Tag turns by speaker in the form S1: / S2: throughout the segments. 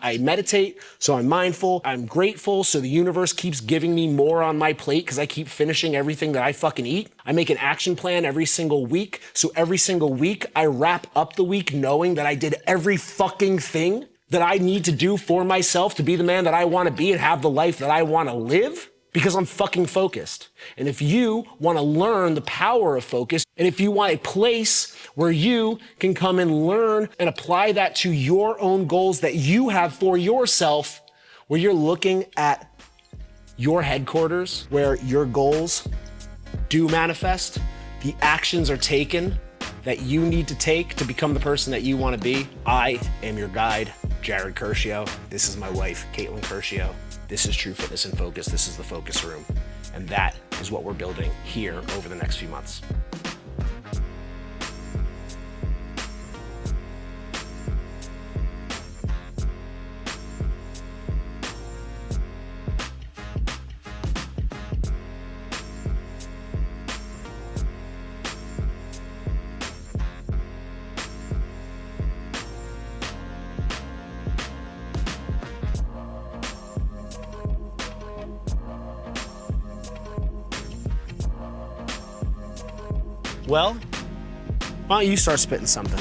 S1: I meditate, so I'm mindful. I'm grateful, so the universe keeps giving me more on my plate because I keep finishing everything that I fucking eat. I make an action plan every single week, so every single week I wrap up the week knowing that I did every fucking thing that I need to do for myself to be the man that I want to be and have the life that I want to live. Because I'm fucking focused. And if you want to learn the power of focus, and if you want a place where you can come and learn and apply that to your own goals that you have for yourself, where you're looking at your headquarters, where your goals do manifest, the actions are taken that you need to take to become the person that you want to be. I am your guide, Jared Curcio. This is my wife, Katelyn Curcio. This is True Fitness and Focus. This is the Focus Room. And that is what we're building here over the next few months. Well, why don't you start spitting something?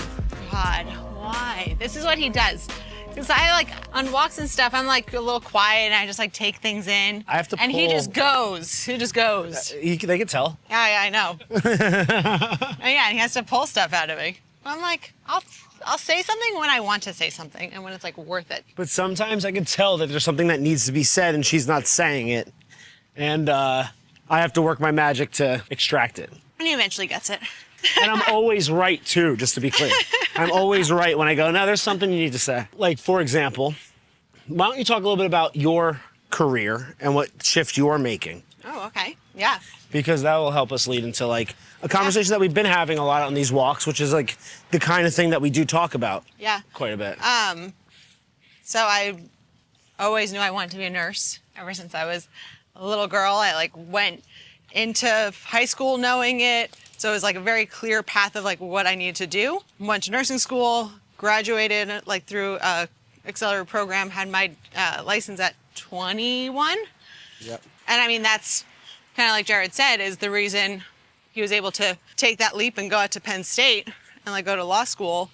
S2: God, why? This is what he does. Because I like on walks and stuff, I'm like a little quiet and I just like take things in.
S1: I have to
S2: And he just goes. He just goes.
S1: They can tell.
S2: Yeah, I know. And yeah, he has to pull stuff out of me. I'm like, I'll say something when I want to say something and when it's like worth it.
S1: But sometimes I can tell that there's something that needs to be said and she's not saying it. And I have to work my magic to extract it.
S2: And he eventually gets it.
S1: And I'm always right, too, just to be clear. I'm always right when I go, no, there's something you need to say. Like, for example, why don't you talk a little bit about your career and what shift you're making?
S2: Oh, okay. Yeah.
S1: Because that will help us lead into, like, a conversation that we've been having a lot on these walks, which is, like, the kind of thing that we do talk about.
S2: Yeah.
S1: Quite a bit.
S2: So I always knew I wanted to be a nurse. Ever since I was a little girl, I, like, went into high school knowing it. So it was like a very clear path of like what I needed to do. Went to nursing school, graduated like through a accelerated program, had my license at 21.
S1: Yep.
S2: And I mean, that's kind of like Jared said, is the reason he was able to take that leap and go out to Penn State and like go to law school.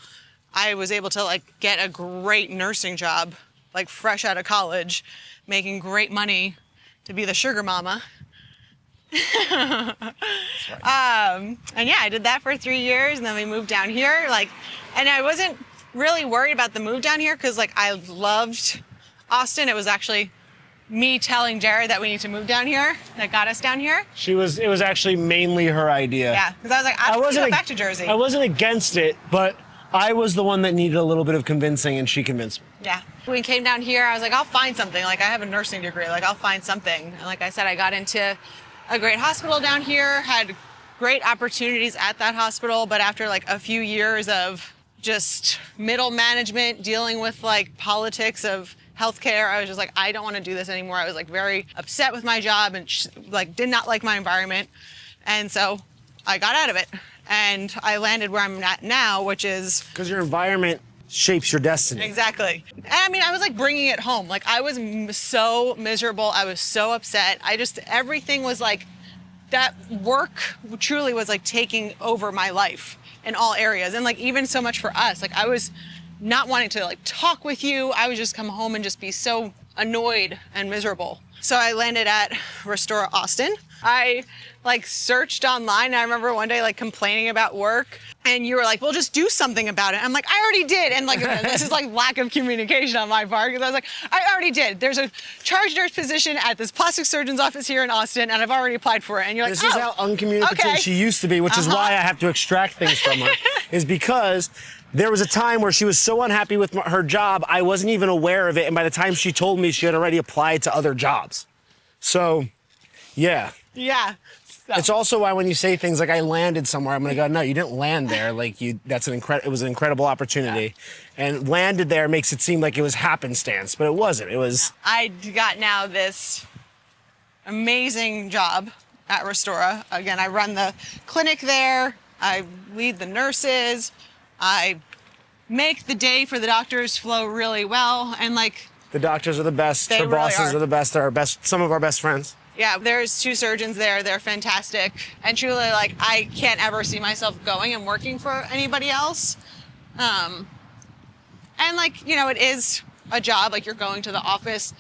S2: I was able to like get a great nursing job, like fresh out of college, making great money to be the sugar mama. And yeah, I did that for 3 years and then we moved down here. Like, and I wasn't really worried about the move down here because like I loved Austin. It was actually me telling Jared that we need to move down here that got us down here.
S1: It was actually mainly her idea.
S2: Yeah, because I was like, I want to go back to Jersey.
S1: I wasn't against it, but I was the one that needed a little bit of convincing and she convinced me.
S2: Yeah. When we came down here, I was like, I'll find something. Like I have a nursing degree, like I'll find something. And like I said, I got into a great hospital down here, had great opportunities at that hospital, but after like a few years of just middle management, dealing with like politics of healthcare, I was just like, I don't want to do this anymore. I was like very upset with my job and like did not like my environment. And so I got out of it and I landed where I'm at now, which is...
S1: Because your environment shapes your destiny.
S2: Exactly. And I mean, I was like bringing it home. Like I was so miserable. I was so upset. Everything was like, that work truly was like taking over my life in all areas. And like, even so much for us, like I was not wanting to like talk with you. I would just come home and just be so annoyed and miserable. So I landed at Restora Austin. I like searched online. I remember one day like complaining about work and you were like, well, just do something about it. I'm like, I already did. And like, this is like lack of communication on my part because I was like, I already did. There's a charge nurse position at this plastic surgeon's office here in Austin and I've already applied for it. And you're like,
S1: this is how uncommunicative she used to be, which is why I have to extract things from her, is because there was a time where she was so unhappy with her job, I wasn't even aware of it. And by the time she told me, she had already applied to other jobs. So, yeah.
S2: Yeah. So.
S1: It's also why when you say things like I landed somewhere, I'm gonna go, no, you didn't land there. Like it was an incredible opportunity. Yeah. And landed there makes it seem like it was happenstance, but it wasn't. It was.
S2: I got now this amazing job at Restora. Again, I run the clinic there. I lead the nurses. I make the day for the doctors flow really well. And like,
S1: The doctors are the best.
S2: They
S1: Her
S2: really
S1: bosses
S2: are.
S1: are the best. They're our best, some of our best friends.
S2: yeah, there's 2 surgeons there. They're fantastic. And truly, like, I can't ever see myself going and working for anybody else. And like, you know, it is a job. Like, you're going to the office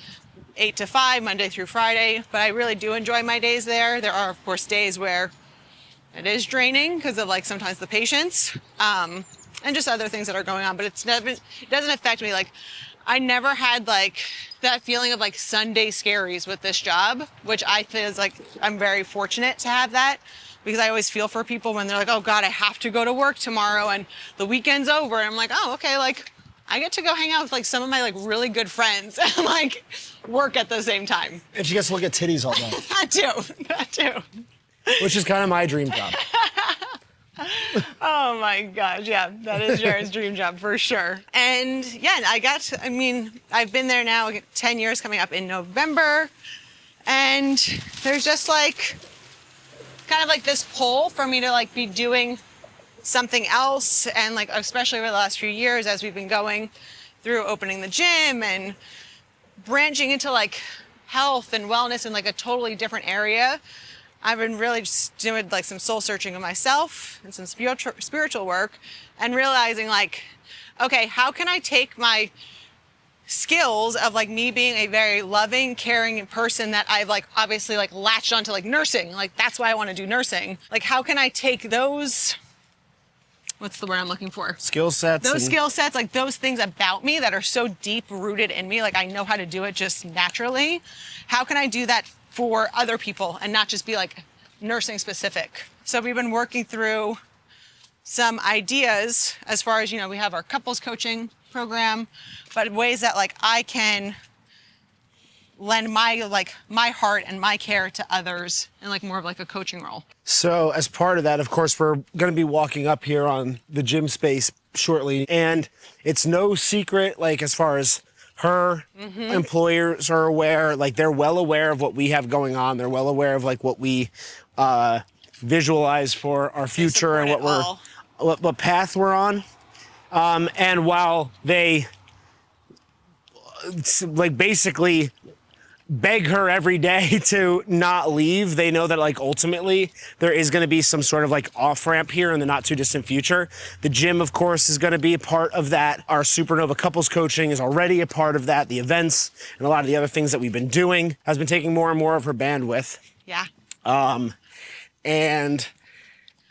S2: 8 to 5, Monday through Friday. But I really do enjoy my days there. There are, of course, days where it is draining because of like sometimes the patients and just other things that are going on. But it doesn't affect me. Like, I never had like that feeling of like Sunday scaries with this job, which I feel is like I'm very fortunate to have that, because I always feel for people when they're like, oh God, I have to go to work tomorrow and the weekend's over. And I'm like, oh, okay, like I get to go hang out with like some of my like really good friends and like work at the same time.
S1: And she gets to look at titties all day,
S2: That too.
S1: which is kind of my dream job.
S2: Oh my gosh, yeah, that is Jared's dream job for sure. And yeah, I've been there now 10 years coming up in November, and there's just like kind of like this pull for me to like be doing something else. And like, especially over the last few years as we've been going through opening the gym and branching into like health and wellness in like a totally different area, I've been really just doing like some soul searching of myself and some spiritual work, and realizing like, okay, how can I take my skills of like me being a very loving, caring person that I've like obviously like latched onto like nursing, like that's why I want to do nursing. Like, how can I take those, what's the word I'm looking for?
S1: Skill sets.
S2: Those skill sets, like those things about me that are so deep rooted in me, like I know how to do it just naturally. How can I do that for other people and not just be like nursing specific? So we've been working through some ideas as far as, you know, we have our couples coaching program, but ways that like I can lend my heart and my care to others in like more of like a coaching role.
S1: So as part of that, of course, we're going to be walking up here on the gym space shortly. And it's no secret, like as far as her employers are aware, like they're well aware of what we have going on. They're well aware of like what we visualize for our future and what path we're on. And while they like basically beg her every day to not leave, they know that like ultimately there is going to be some sort of like off ramp here in the not too distant future. The gym, of course, is going to be a part of that. Our Supernova couples coaching is already a part of that. The events and a lot of the other things that we've been doing has been taking more and more of her bandwidth.
S2: Yeah.
S1: And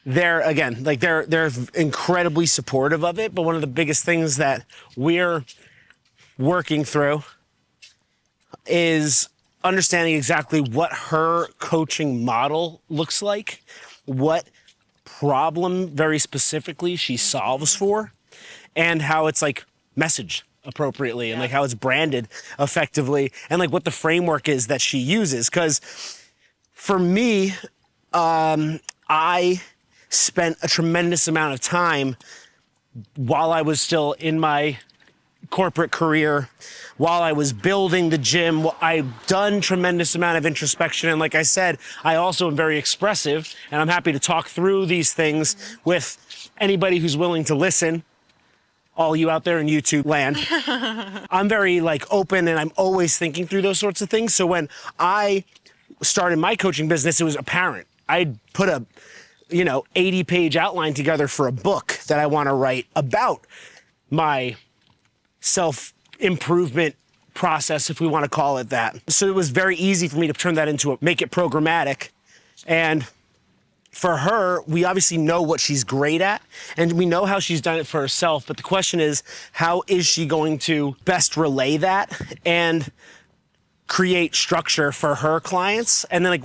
S1: they're again, like they're incredibly supportive of it. But one of the biggest things that we're working through is understanding exactly what her coaching model looks like, what problem very specifically she solves for, and how it's like messaged appropriately and like how it's branded effectively, and like what the framework is that she uses. Because for me, I spent a tremendous amount of time while I was still in my corporate career, while I was building the gym. I've done tremendous amount of introspection. And like I said, I also am very expressive, and I'm happy to talk through these things with anybody who's willing to listen. All you out there in YouTube land. I'm very like open, and I'm always thinking through those sorts of things. So when I started my coaching business, it was apparent. I'd put a 80-page outline together for a book that I want to write about my self-improvement process, if we want to call it that. So it was very easy for me to turn that into make it programmatic. And for her, we obviously know what she's great at, and we know how she's done it for herself. But the question is, how is she going to best relay that and create structure for her clients? And then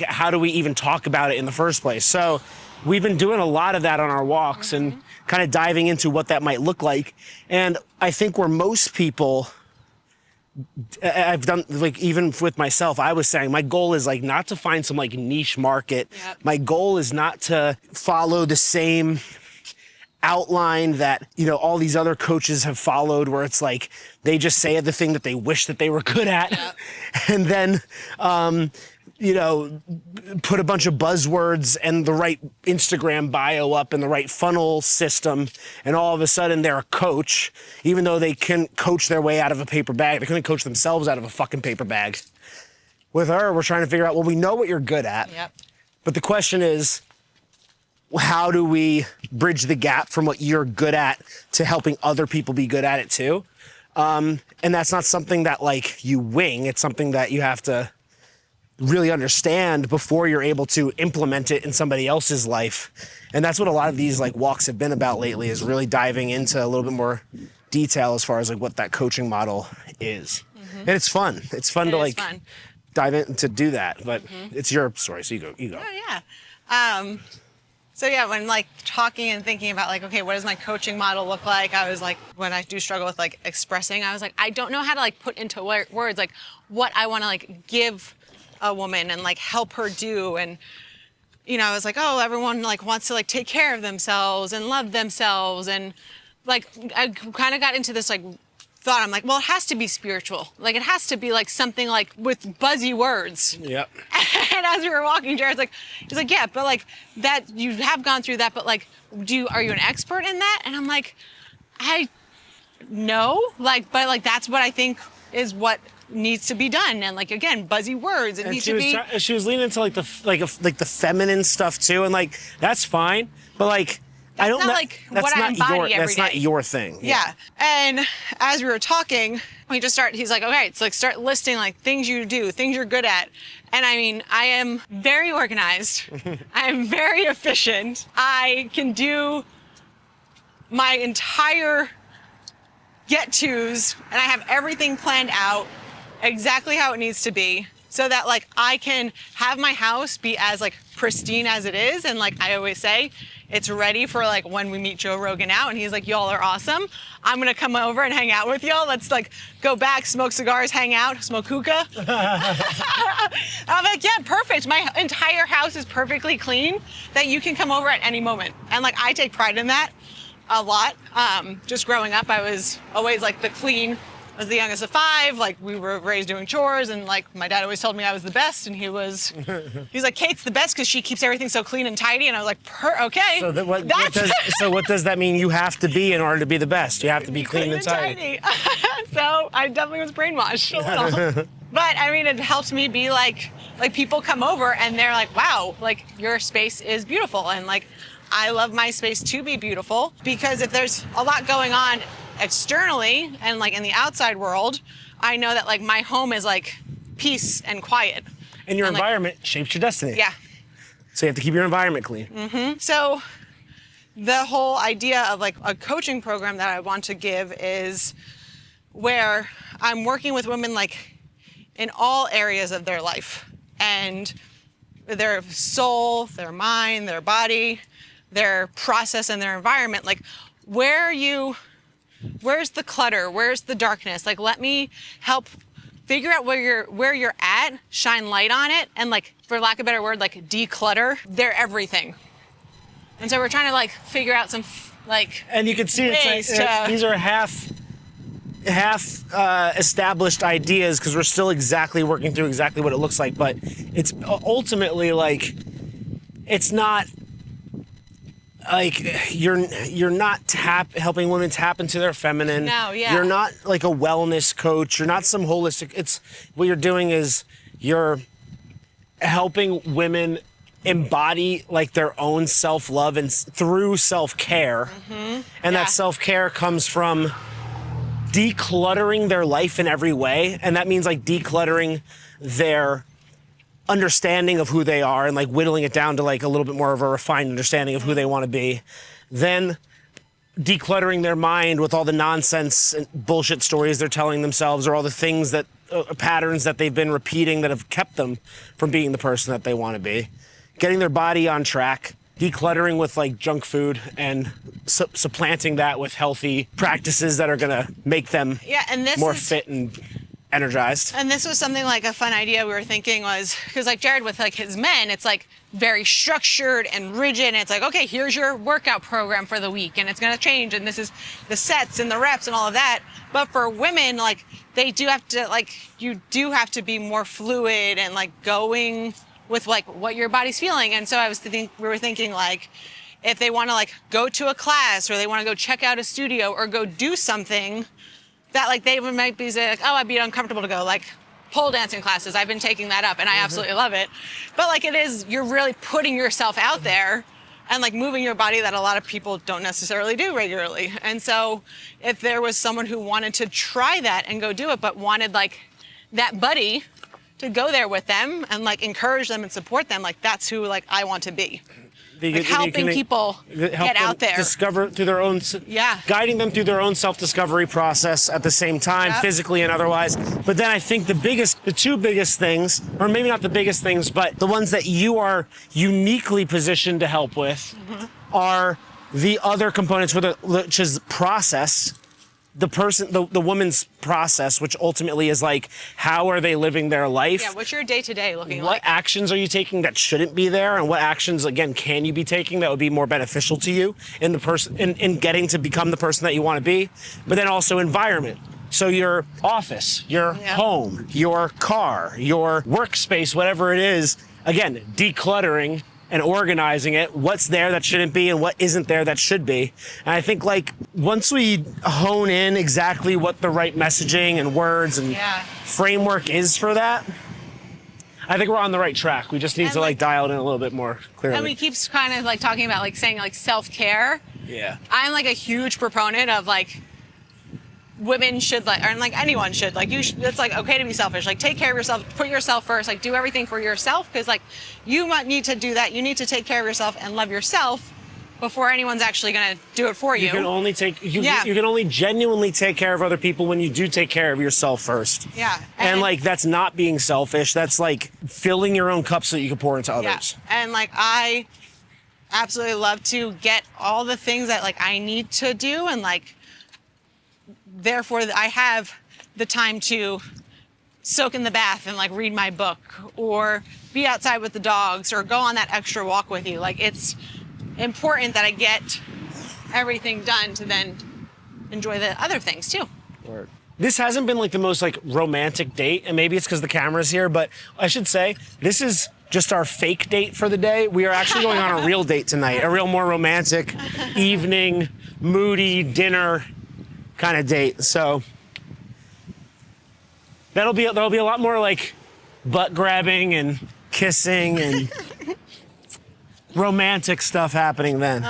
S1: how do we even talk about it in the first place? So we've been doing a lot of that on our walks and kind of diving into what that might look like. And I think where most people, I've done, like even with myself, I was saying my goal is like not to find some like niche market.
S2: Yep.
S1: My goal is not to follow the same outline that, all these other coaches have followed, where it's like they just say the thing that they wish that they were good at. Yep. And then you know, put a bunch of buzzwords and the right Instagram bio up and the right funnel system, and all of a sudden they're a coach, even though they can coach their way out of a paper bag. They couldn't coach themselves out of a fucking paper bag. With her, we're trying to figure out, well, we know what you're good at.
S2: Yep.
S1: But the question is, how do we bridge the gap from what you're good at to helping other people be good at it too? And that's not something that like you wing. It's something that you have to really understand before you're able to implement it in somebody else's life. And that's what a lot of these like walks have been about lately, is really diving into a little bit more detail as far as like what that coaching model is. And it's fun. It's fun to like dive in to do that, but it's your story. So you go.
S2: Oh yeah. So yeah, when like talking and thinking about like, okay, what does my coaching model look like? I was like, when I do struggle with like expressing, I was like, I don't know how to like put into words like what I want to like give a woman and like help her do. And you know, I was like, oh, everyone like wants to like take care of themselves and love themselves, and like I kind of got into this like thought. I'm like, well, it has to be spiritual. Like it has to be like something like with buzzy words.
S1: Yep.
S2: And as we were walking, Jared's like, he's like, yeah, but like that, you have gone through that, but like, are you an expert in that? And I'm like, I know, like, but like, that's what I think is what needs to be done. And like, again, buzzy words. It needs to be.
S1: She was leaning into like the feminine stuff too. And like, that's fine. But like, I don't know.
S2: Like what I embody every day.
S1: That's not your thing.
S2: Yeah. And as we were talking, he's like, okay, it's like start listing like things you do, things you're good at. And I mean, I am very organized. I am very efficient. I can do my entire get-tos, and I have everything planned out exactly how it needs to be, so that like I can have my house be as like pristine as it is. And like I always say, it's ready for like when we meet Joe Rogan out and he's like, y'all are awesome. I'm gonna come over and hang out with y'all. Let's like go back, smoke cigars, hang out, smoke hookah. I'm like, yeah, perfect. My entire house is perfectly clean that you can come over at any moment. And like I take pride in that a lot. Just growing up, I was always like the clean. I was the youngest of 5. Like we were raised doing chores, and like my dad always told me I was the best, and he's like, Kate's the best because she keeps everything so clean and tidy. And I was like, okay.
S1: So what does that mean you have to be in order to be the best? You have to be clean and tidy.
S2: So I definitely was brainwashed a little. But I mean, it helps me be like people come over and they're like, wow, like your space is beautiful. And like, I love my space to be beautiful, because if there's a lot going on externally and like in the outside world, I know that like my home is like peace and quiet.
S1: And your environment shapes your destiny.
S2: Yeah.
S1: So you have to keep your environment clean.
S2: So the whole idea of like a coaching program that I want to give is where I'm working with women like in all areas of their life, and their soul, their mind, their body, their process, and their environment. Like where's the clutter? Where's the darkness? Like, let me help figure out where you're at, shine light on it, and like, for lack of a better word, like declutter their everything. And so we're trying to like figure out some like.
S1: And you can see it's like, these are half established ideas, because we're still exactly working through exactly what it looks like. But it's ultimately like, it's not. Like you're not helping women tap into their feminine.
S2: No, yeah.
S1: You're not like a wellness coach. You're not some holistic. It's what you're doing is you're helping women embody like their own self-love and through self-care. And that self-care comes from decluttering their life in every way. And that means like decluttering their understanding of who they are and like whittling it down to like a little bit more of a refined understanding of who they want to be. Then decluttering their mind with all the nonsense and bullshit stories they're telling themselves, or all the things that patterns that they've been repeating that have kept them from being the person that they want to be. Getting their body on track, decluttering with like junk food, and supplanting that with healthy practices that are gonna make them more fit and energized.
S2: And this was something like a fun idea we were thinking was, because like Jared with like his men, it's like very structured and rigid. And it's like, okay, here's your workout program for the week and it's going to change. And this is the sets and the reps and all of that. But for women, like they do have to, like, you do have to be more fluid and like going with like what your body's feeling. And so we were thinking like, if they want to like go to a class or they want to go check out a studio or go do something, that like they might be like, oh, I'd be uncomfortable to go, like pole dancing classes. I've been taking that up and I absolutely love it. But like you're really putting yourself out there and like moving your body that a lot of people don't necessarily do regularly. And so if there was someone who wanted to try that and go do it, but wanted like that buddy to go there with them and like encourage them and support them, like that's who like I want to be. Like helping people get out there,
S1: discover through their own, guiding them through their own self-discovery process at the same time, physically and otherwise. But then I think the two biggest things, or maybe not the biggest things, but the ones that you are uniquely positioned to help with, are the other components, which is process. The woman's process, which ultimately is like, how are they living their life?
S2: Yeah, what's your day-to-day looking
S1: like? What
S2: like?
S1: actions are you taking that shouldn't be there? And what actions, again, can you be taking that would be more beneficial to you in getting to become the person that you want to be? But then also environment. So your office, your home, your car, your workspace, whatever it is, again, decluttering and organizing it, what's there that shouldn't be and what isn't there that should be. And I think like once we hone in exactly what the right messaging and words and framework is for that, I think we're on the right track. We just need to like dial it in a little bit more clearly.
S2: And we keep kind of like talking about like saying like self-care.
S1: Yeah.
S2: I'm like a huge proponent of like women should like, or like anyone should, like it's like okay to be selfish, like take care of yourself, put yourself first, like do everything for yourself, because like you might need to do that. You need to take care of yourself and love yourself before anyone's actually gonna do it for you.
S1: You can only you can only genuinely take care of other people when you do take care of yourself first.
S2: Yeah.
S1: And like that's not being selfish. That's like filling your own cup so that you can pour into others.
S2: Yeah. And like I absolutely love to get all the things that like I need to do, and like therefore I have the time to soak in the bath and like read my book or be outside with the dogs or go on that extra walk with you. Like it's important that I get everything done to then enjoy the other things too.
S1: This hasn't been like the most like romantic date, and maybe it's because the camera's here, but I should say this is just our fake date for the day. We are actually going on a real date tonight, a real more romantic evening, moody dinner kind of date. So there'll be a lot more like butt grabbing and kissing and romantic stuff happening then.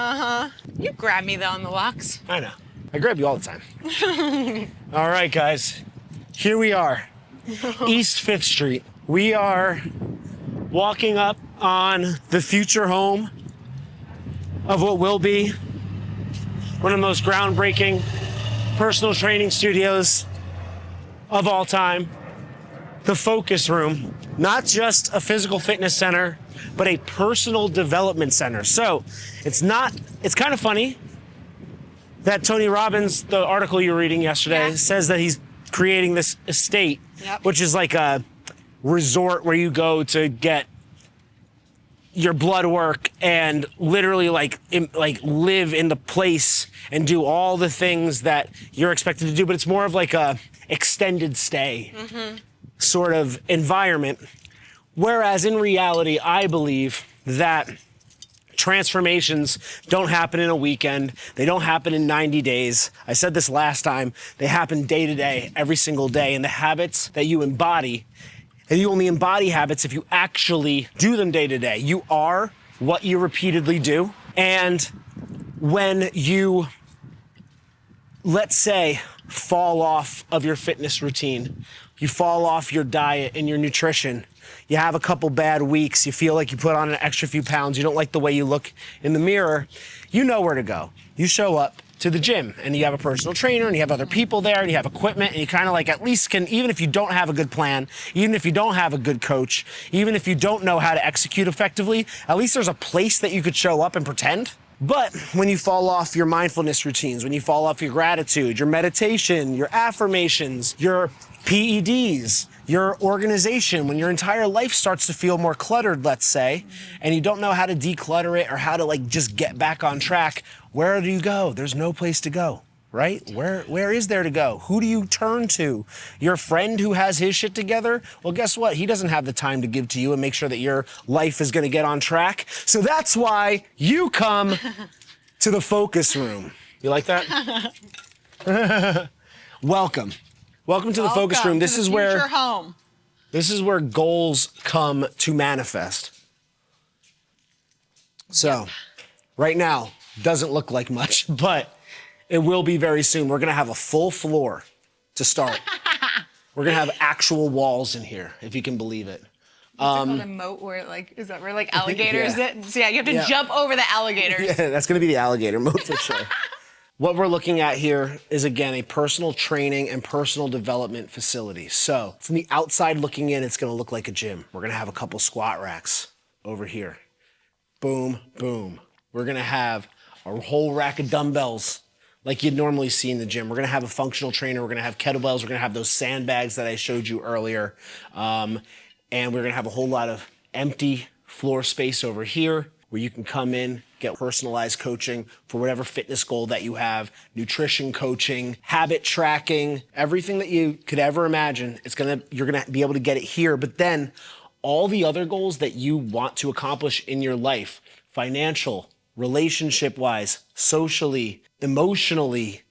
S2: You grab me though on the walks.
S1: I know. I grab you all the time. All right, guys. Here we are. East 5th Street. We are walking up on the future home of what will be one of the most groundbreaking personal training studios of all time. The Focus Room. Not just a physical fitness center, but a personal development center. So it's kind of funny that Tony Robbins, the article you were reading yesterday, says that he's creating this estate, which is like a resort where you go to get your blood work and literally like live in the place and do all the things that you're expected to do, but it's more of like a extended stay sort of environment. Whereas in reality, I believe that transformations don't happen in a weekend. They don't happen in 90 days. I said this last time. They happen day to day, every single day. And the habits that you embody, and you only embody habits if you actually do them day to day. You are what you repeatedly do. And when you, let's say, fall off of your fitness routine, you fall off your diet and your nutrition, you have a couple bad weeks, you feel like you put on an extra few pounds, you don't like the way you look in the mirror, you know where to go. You show up to the gym and you have a personal trainer and you have other people there and you have equipment and you kind of like at least can, even if you don't have a good plan, even if you don't have a good coach, even if you don't know how to execute effectively, at least there's a place that you could show up and pretend. But when you fall off your mindfulness routines, when you fall off your gratitude, your meditation, your affirmations, your PEDs, your organization, when your entire life starts to feel more cluttered, let's say, and you don't know how to declutter it or how to like just get back on track, where do you go? There's no place to go, right? Where is there to go? Who do you turn to? Your friend who has his shit together? Well, guess what? He doesn't have the time to give to you and make sure that your life is gonna get on track. So that's why you come to the focus room. You like that? Welcome. Welcome to the focus room. This is where
S2: home.
S1: This is where goals come to manifest. So, right now doesn't look like much, but it will be very soon. We're gonna have a full floor to start. We're gonna have actual walls in here, if you can believe it.
S2: Called a moat where like is that where like alligators
S1: Yeah.
S2: So yeah, you have to jump over the alligators.
S1: Yeah, that's gonna be the alligator moat for sure. What we're looking at here is, again, a personal training and personal development facility. So from the outside looking in, it's gonna look like a gym. We're gonna have a couple squat racks over here. Boom, boom. We're gonna have a whole rack of dumbbells like you'd normally see in the gym. We're gonna have a functional trainer. We're gonna have kettlebells. We're gonna have those sandbags that I showed you earlier. And we're gonna have a whole lot of empty floor space over here where you can come in, get personalized coaching for whatever fitness goal that you have, nutrition coaching, habit tracking, everything that you could ever imagine. You're gonna be able to get it here, but then all the other goals that you want to accomplish in your life, financial, relationship-wise, socially, emotionally,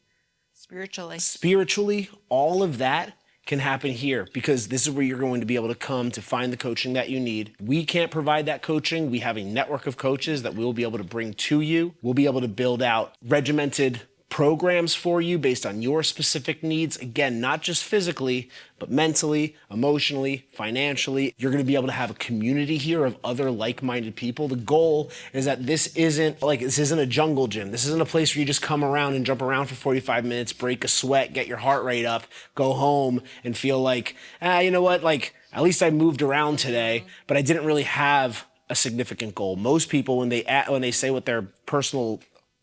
S1: spiritually, all of that can happen here because this is where you're going to be able to come to find the coaching that you need. We can't provide that coaching. We have a network of coaches that we'll be able to bring to you. We'll be able to build out regimented programs for you based on your specific needs. Again, not just physically, but mentally, emotionally, financially. You're gonna be able to have a community here of other like-minded people. The goal is that this isn't a jungle gym. This isn't a place where you just come around and jump around for 45 minutes, break a sweat, get your heart rate up, go home and feel like, you know what, like at least I moved around today, but I didn't really have a significant goal. Most people, when they say what their personal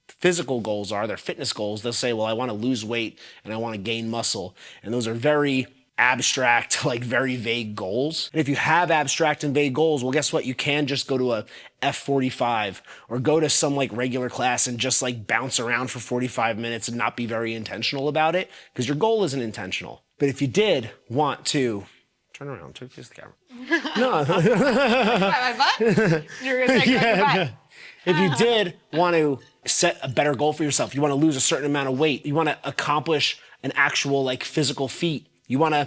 S1: physical goals are, their fitness goals, they'll say, well, I want to lose weight and I want to gain muscle. And those are very abstract, like very vague goals. And if you have abstract and vague goals, well, guess what? You can just go to a F45 or go to some like regular class and just like bounce around for 45 minutes and not be very intentional about it because your goal isn't intentional. But if you did want to, turn around, face the camera. No.
S2: My butt? You're gonna say my butt.
S1: If you did want to set a better goal for yourself, you want to lose a certain amount of weight, you want to accomplish an actual like physical feat, you want to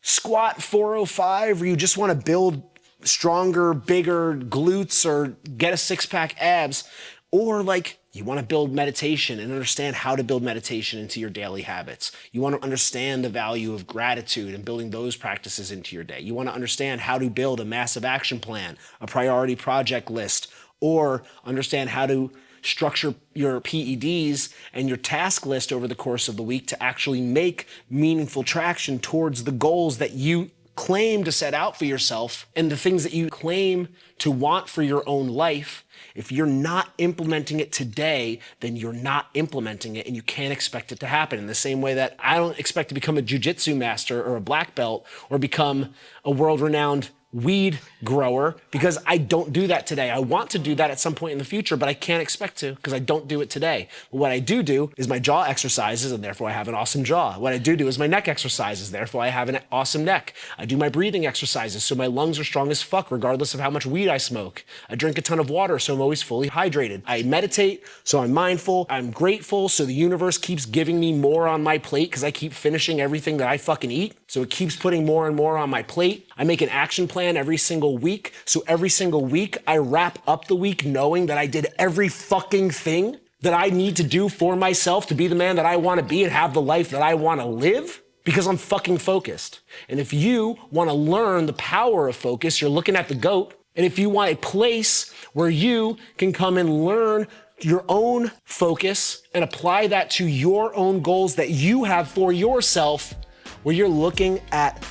S1: squat 405, or you just want to build stronger, bigger glutes or get a six-pack abs, or like you want to build meditation and understand how to build meditation into your daily habits. You want to understand the value of gratitude and building those practices into your day. You want to understand how to build a massive action plan, a priority project list, or understand how to structure your PEDs and your task list over the course of the week to actually make meaningful traction towards the goals that you claim to set out for yourself and the things that you claim to want for your own life. If you're not implementing it today, then you're not implementing it and you can't expect it to happen. In the same way that I don't expect to become a jiu-jitsu master or a black belt or become a world-renowned weed grower because I don't do that today. I want to do that at some point in the future, but I can't expect to because I don't do it today. But what I do is my jaw exercises and therefore I have an awesome jaw. What I do is my neck exercises, therefore I have an awesome neck. I do my breathing exercises so my lungs are strong as fuck regardless of how much weed I smoke. I drink a ton of water so I'm always fully hydrated. I meditate so I'm mindful. I'm grateful so the universe keeps giving me more on my plate because I keep finishing everything that I fucking eat. So it keeps putting more and more on my plate. I make an action plan every single week. So every single week, I wrap up the week knowing that I did every fucking thing that I need to do for myself to be the man that I want to be and have the life that I want to live because I'm fucking focused. And if you want to learn the power of focus, you're looking at the GOAT. And if you want a place where you can come and learn your own focus and apply that to your own goals that you have for yourself, where you're looking at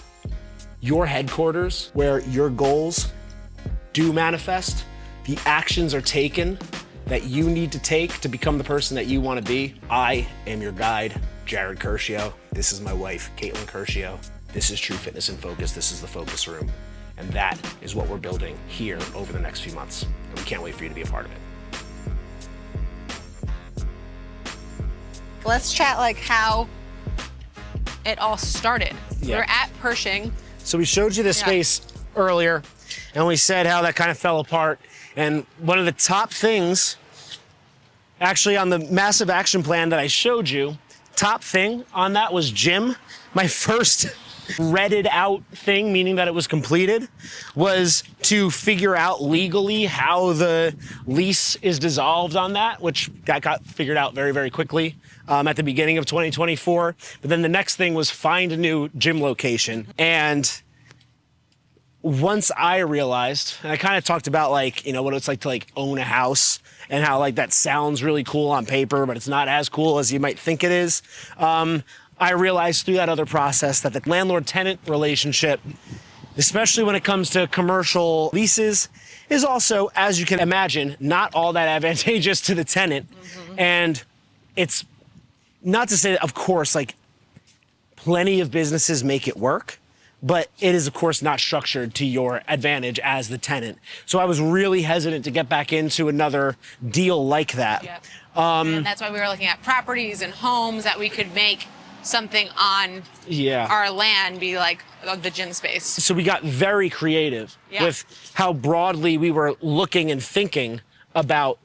S1: your headquarters, where your goals do manifest, the actions are taken that you need to take to become the person that you want to be. I am your guide, Jared Curcio. This is my wife, Katelyn Curcio. this is True Fitness in Focus. This is the focus room. And that is what we're building here over the next few months. And we can't wait for you to be a part of it.
S2: Let's chat like how it all started.
S1: Yeah.
S2: We're at Pershing.
S1: So we showed you this space earlier, and we said how that kind of fell apart. And one of the top things, actually on the massive action plan that I showed you, top thing on that was gym. My first redded out thing, meaning that it was completed, was to figure out legally how the lease is dissolved on that, which that got figured out very, very quickly at the beginning of 2024. But then the next thing was find a new gym location. And once I realized, and I kind of talked about like, you know, what it's like to like own a house and how like that sounds really cool on paper, but it's not as cool as you might think it is. I realized through that other process that the landlord-tenant relationship, especially when it comes to commercial leases, is also, as you can imagine, not all that advantageous to the tenant. And it's not to say that, of course, like plenty of businesses make it work, but it is, of course, not structured to your advantage as the tenant. So I was really hesitant to get back into another deal like that.
S3: Yep. And that's why we were looking at properties and homes that we could make something on our land be like the gym space.
S1: So we got very creative with how broadly we were looking and thinking about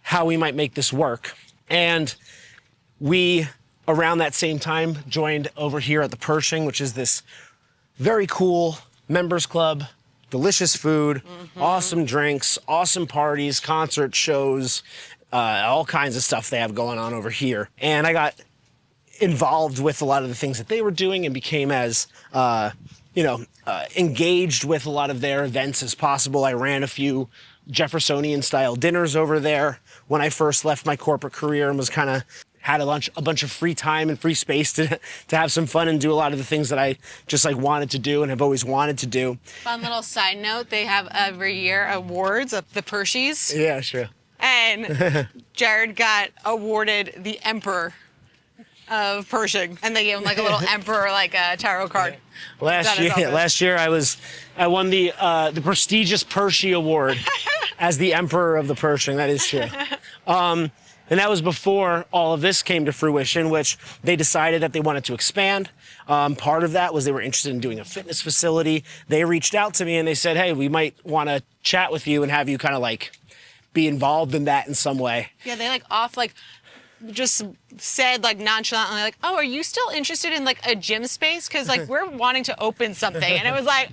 S1: how we might make this work. And we, around that same time, joined over here at the Pershing, which is this very cool members club, delicious food, awesome drinks, awesome parties, concert shows, all kinds of stuff they have going on over here. And I got involved with a lot of the things that they were doing and became as, engaged with a lot of their events as possible. I ran a few Jeffersonian style dinners over there when I first left my corporate career and was kind of had a bunch of free time and free space to have some fun and do a lot of the things that I just like wanted to do and have always wanted to do.
S3: Fun little side note, they have every year awards of the Pershies.
S1: Yeah, sure.
S3: And Jared got awarded the Emperor of Pershing, and they gave him like a little emperor, like a tarot card.
S1: Last year I won the prestigious Pershing Award as the Emperor of the Pershing. That is true. And that was before all of this came to fruition, which they decided that they wanted to expand. Part of that was they were interested in doing a fitness facility. They reached out to me and they said, hey, we might want to chat with you and have you kind of like be involved in that in some way.
S3: Yeah, they just said like nonchalantly like, oh, are you still interested in like a gym space? Because like we're wanting to open something. And it was like,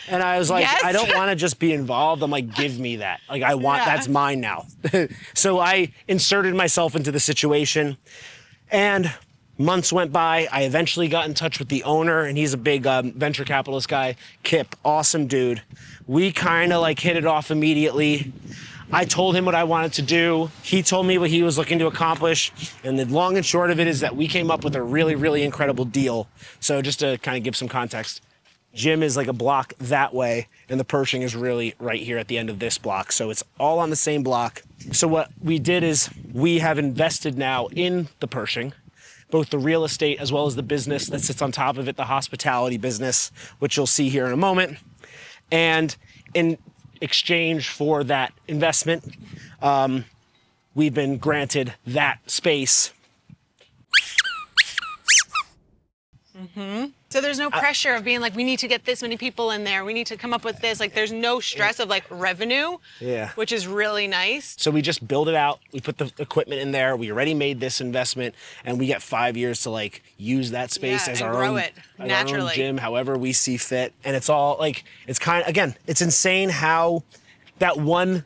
S1: And I was like,
S3: yes?
S1: I don't want to just be involved. I'm like, give me that. Like I want, that's mine now. So I inserted myself into the situation and months went by. I eventually got in touch with the owner and he's a big venture capitalist guy, Kip, awesome dude. We kind of like hit it off immediately. I told him what I wanted to do. He told me what he was looking to accomplish. And the long and short of it is that we came up with a really, really incredible deal. So just to kind of give some context, gym is like a block that way, and the Pershing is really right here at the end of this block. So it's all on the same block. So what we did is we have invested now in the Pershing, both the real estate as well as the business that sits on top of it, the hospitality business, which you'll see here in a moment. And in exchange for that investment, we've been granted that space.
S3: so there's no pressure of being like, we need to get this many people in there. We need to come up with this. Like there's no stress of like revenue, which is really nice.
S1: So we just build it out. We put the equipment in there. We already made this investment and we get 5 years to like use that space as our own, gym, however we see fit. And it's all like, it's kind of, again, it's insane how that one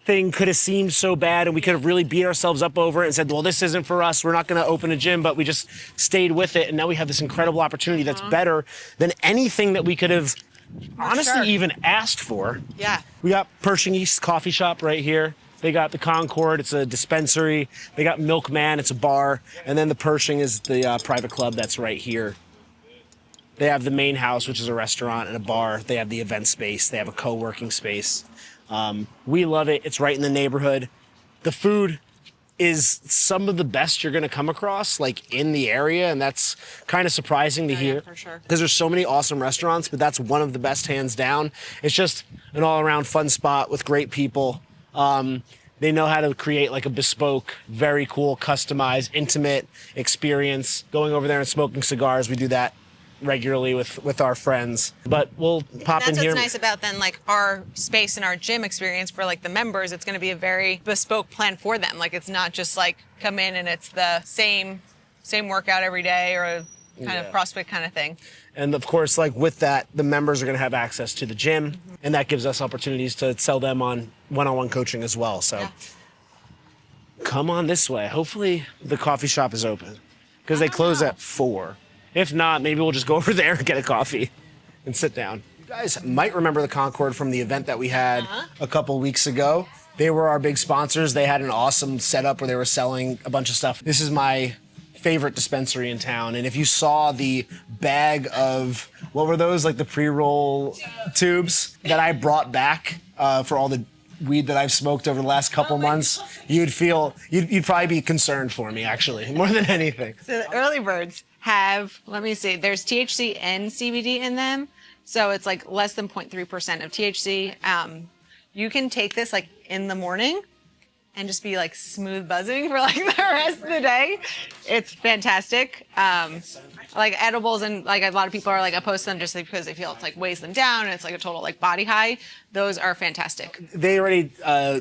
S1: thing could have seemed so bad and we could have really beat ourselves up over it and said, well, this isn't for us. We're not going to open a gym, but we just stayed with it. And now we have this incredible opportunity that's better than anything that we could have honestly even asked for.
S3: Yeah.
S1: We got Pershing East Coffee Shop right here. They got the Concord, it's a dispensary. They got Milkman, it's a bar. And then the Pershing is the private club that's right here. They have the main house, which is a restaurant and a bar. They have the event space. They have a co-working space. We love it. It's right in the neighborhood. The food is some of the best you're gonna come across, like in the area, and that's kind of surprising to hear.
S2: for sure.
S1: Because there's so many awesome restaurants, but that's one of the best, hands down. It's just an all-around fun spot with great people. They know how to create like a bespoke, very cool, customized, intimate experience. Going over there and smoking cigars, we do that regularly with our friends. But we'll pop in
S2: That's
S1: here.
S2: what's nice about then like our space and our gym experience for like the members. It's going to be a very bespoke plan for them. Like it's not just like come in and it's the same workout every day or a kind of CrossFit kind of thing.
S1: And of course, like with that, the members are going to have access to the gym, and that gives us opportunities to sell them on one-on-one coaching as well. So come on this way. Hopefully the coffee shop is open because they close at 4. If not, maybe we'll just go over there and get a coffee and sit down. You guys might remember the Concord from the event that we had a couple weeks ago. They were our big sponsors. They had an awesome setup where they were selling a bunch of stuff. This is my favorite dispensary in town. And if you saw the bag of, what were those, like the pre-roll tubes that I brought back for all the weed that I've smoked over the last couple months, you'd probably be concerned for me, actually, more than anything.
S2: So the early birds have, let me see, there's THC and CBD in them. So it's like less than 0.3% of THC. You can take this like in the morning and just be like smooth buzzing for like the rest of the day. It's fantastic. Like edibles, and like a lot of people are like opposed to them just because they feel it's like weighs them down and it's like a total like body high. Those are fantastic.
S1: They already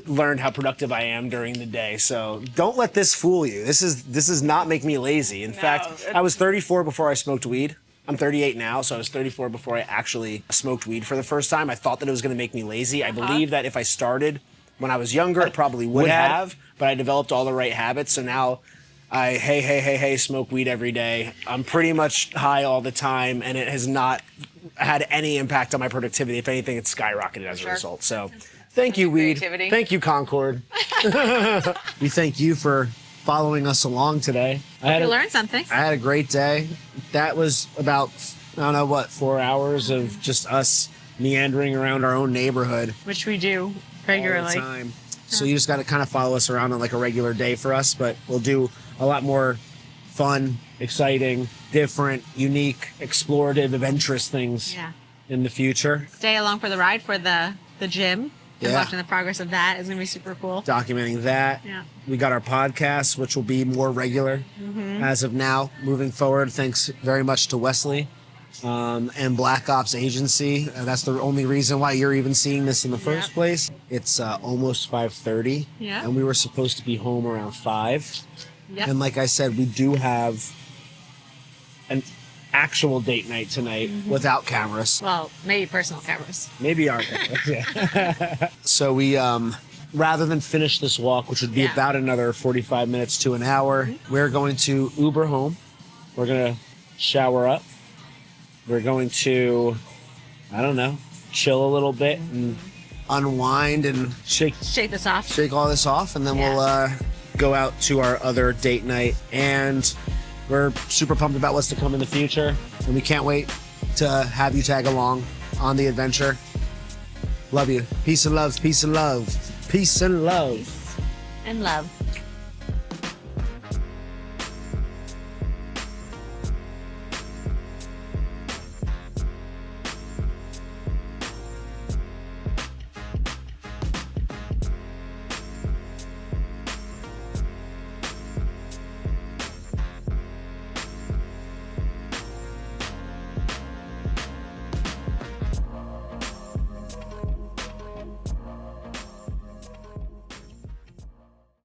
S1: learned how productive I am during the day, so don't let this fool you. This is not make me lazy. In fact, I was 34 before I smoked weed. I'm 38 now, so I was 34 before I actually smoked weed for the first time. I thought that it was going to make me lazy. I believe that if I started when I was younger, it probably would have, but I developed all the right habits, so now I smoke weed every day. I'm pretty much high all the time, and it has not had any impact on my productivity. If anything, it's skyrocketed as a result. So thank you, weed.
S2: Creativity.
S1: Thank you, Concord. We thank you for following us along today.
S2: You learned something.
S1: I had a great day. That was about, I don't know what, 4 hours of just us meandering around our own neighborhood.
S2: Which we do
S1: All
S2: regularly.
S1: the time. So you just got to kind of follow us around on like a regular day for us, but we'll do a lot more fun, exciting, different, unique, explorative, adventurous things in the future.
S2: Stay along for the ride for the gym. And watching the progress of that is going to be super cool.
S1: Documenting that.
S2: Yeah.
S1: We got our podcast, which will be more regular as of now, moving forward. Thanks very much to Wesley and Black Ops Agency. That's the only reason why you're even seeing this in the first place. It's almost 5:30, and we were supposed to be home around 5.
S2: Yep.
S1: And like I said, we do have an actual date night tonight without cameras.
S2: Well, maybe personal cameras.
S1: Maybe our cameras, yeah. So we, rather than finish this walk, which would be about another 45 minutes to an hour, we're going to Uber home. We're going to shower up. We're going to, I don't know, chill a little bit and unwind and shake
S2: this off.
S1: Shake all this off, and then we'll go out to our other date night. And we're super pumped about what's to come in the future, and we can't wait to have you tag along on the adventure. Love you. Peace and love. Peace and love. Peace and love.
S2: And love.